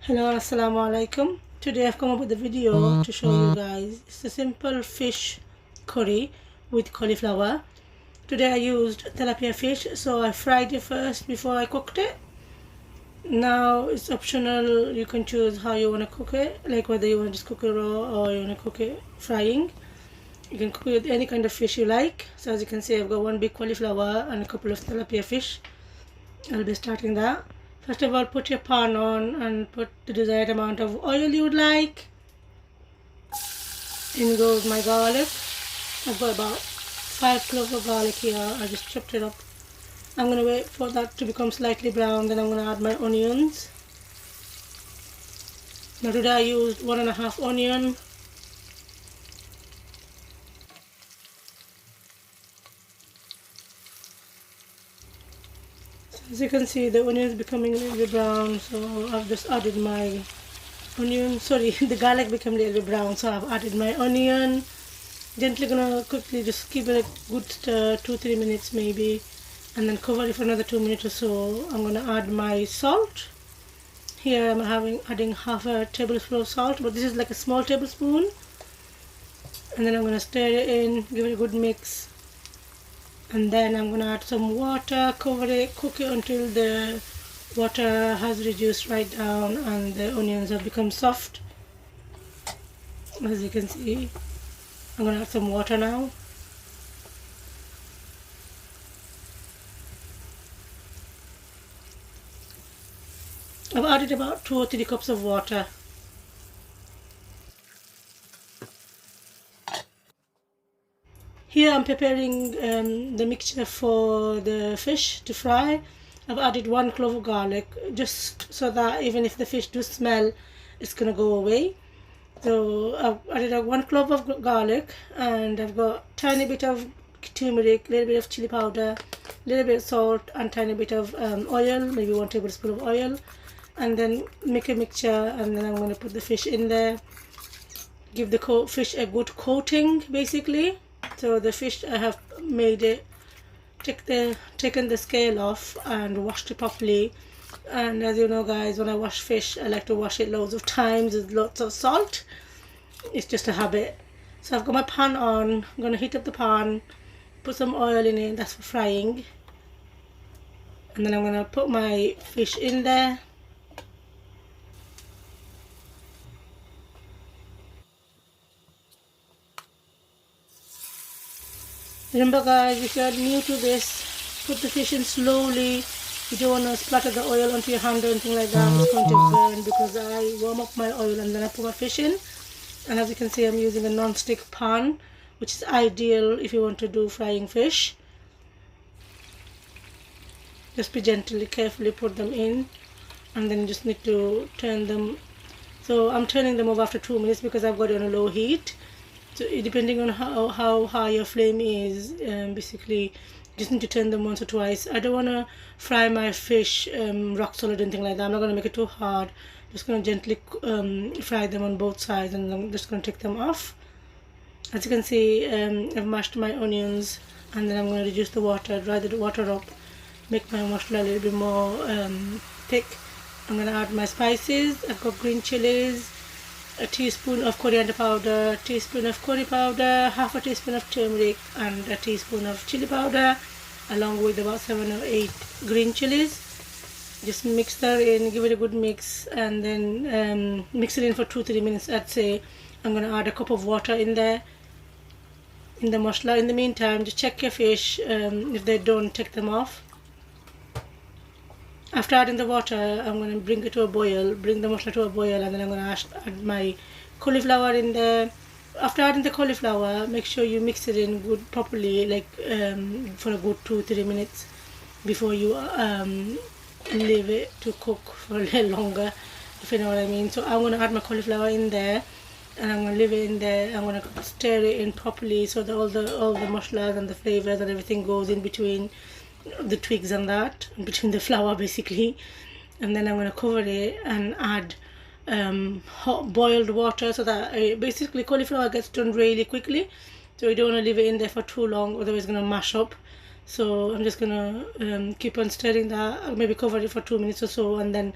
Hello, assalamu alaikum. Today I've come up with a video to show you guys. It's a simple fish curry with cauliflower. Today I used tilapia fish, so I fried it first before I cooked it. Now it's optional, you can choose how you want to cook it, like whether you want to just cook it raw or you want to cook it frying. You can cook it with any kind of fish you like. So as you can see, I've got one big cauliflower and a couple of tilapia fish. I'll be starting that. First of all, put your pan on and put the desired amount of oil you would like. In goes my garlic. I've got about 5 cloves of garlic here. I just chopped it up. I'm going to wait for that to become slightly brown, then I'm going to add my onions. Now today I used 1.5 onion. As you can see, the onion is becoming a little bit brown, so I've just added my onion. Sorry, the garlic became a little bit brown, so I've added my onion. Gently gonna quickly just give it a good stir, 2-3 minutes maybe, and then cover it for another 2 minutes or so. I'm gonna add my salt. Here I'm adding half a tablespoon of salt, but this is like a small tablespoon. And then I'm gonna stir it in, give it a good mix. And then I'm going to add some water, cover it, cook it until the water has reduced right down and the onions have become soft. As you can see, I'm going to add some water now. I've added about 2 or 3 cups of water. Here I'm preparing the mixture for the fish to fry. I've added 1 clove of garlic, just so that even if the fish does smell, it's going to go away. So I've added 1 clove of garlic, and I've got tiny bit of turmeric, little bit of chili powder, little bit of salt, and tiny bit of oil, maybe 1 tablespoon of oil. And then make a mixture, and then I'm going to put the fish in there. Give the fish a good coating, basically. So the fish, I have made it, taken the scale off and washed it properly. And as you know guys, when I wash fish, I like to wash it loads of times with lots of salt. It's just a habit. So I've got my pan on. I'm going to heat up the pan, put some oil in it, that's for frying. And then I'm going to put my fish in there. Remember guys, if you are new to this, put the fish in slowly. You don't want to splatter the oil onto your hand or anything like that. It's going to burn, because I warm up my oil and then I put my fish in. And as you can see, I'm using a non-stick pan, which is ideal if you want to do frying fish. Just be gently, carefully put them in, and then you just need to turn them. So I'm turning them over after 2 minutes because I've got it on a low heat. So depending on how high your flame is, basically just need to turn them once or twice. I don't want to fry my fish rock solid or anything like that. I'm not going to make it too hard. Just going to gently fry them on both sides, and I'm just going to take them off. As you can see, I've mashed my onions, and then I'm going to reduce the water, dry the water up, make my masala a little bit more thick. I'm going to add my spices. I've got green chilies, a teaspoon of coriander powder, a teaspoon of curry powder, half a teaspoon of turmeric, and a teaspoon of chili powder, along with about 7 or 8 green chilies. Just mix that in, give it a good mix, and then mix it in for 2-3 minutes. I'd say I'm going to add a cup of water in there, in the masala. In the meantime, just check your fish. If they don't, take them off. After adding the water, I'm going to bring it to a boil, bring the masala to a boil, and then I'm going to add my cauliflower in there. After adding the cauliflower, make sure you mix it in good properly, like for a good 2-3 minutes before you leave it to cook for a little longer, if you know what I mean. So I'm going to add my cauliflower in there, and I'm going to leave it in there. I'm going to stir it in properly so that all the masalas and the flavors and everything goes in between the twigs and that, between the flour basically. And then I'm going to cover it and add hot boiled water, so that basically cauliflower gets done really quickly, so you don't want to leave it in there for too long, otherwise it's going to mash up. So I'm just going to keep on stirring that, maybe cover it for 2 minutes or so, and then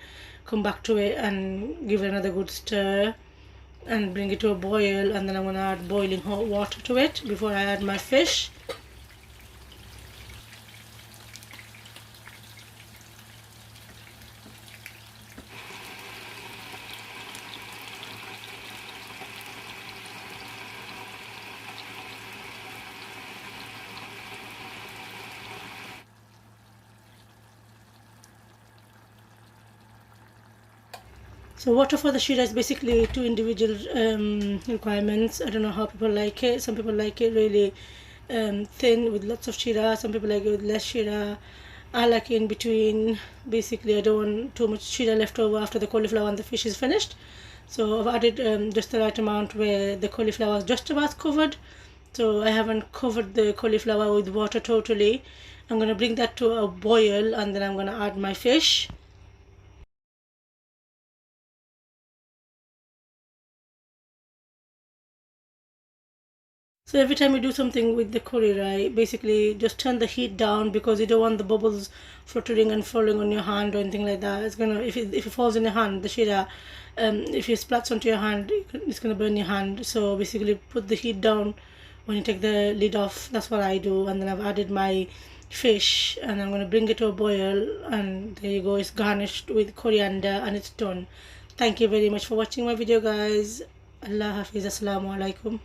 come back to it and give it another good stir and bring it to a boil, and then I'm gonna add boiling hot water to it before I add my fish. So water for the shira is basically two individual requirements. I don't know how people like it. Some people like it really thin with lots of shira. Some people like it with less shira. I like it in between. Basically, I don't want too much shira left over after the cauliflower and the fish is finished. So I've added just the right amount where the cauliflower is just about covered. So I haven't covered the cauliflower with water totally. I'm going to bring that to a boil, and then I'm going to add my fish. So every time you do something with the curry, right, basically just turn the heat down, because you don't want the bubbles fluttering and falling on your hand or anything like that. It's gonna, if it falls in your hand, the shira, if it splats onto your hand, it's gonna burn your hand. So basically put the heat down when you take the lid off. That's what I do. And then I've added my fish, and I'm gonna bring it to a boil, and there you go. It's garnished with coriander and it's done. Thank you very much for watching my video, guys. Allah Hafiz. Assalamu alaikum.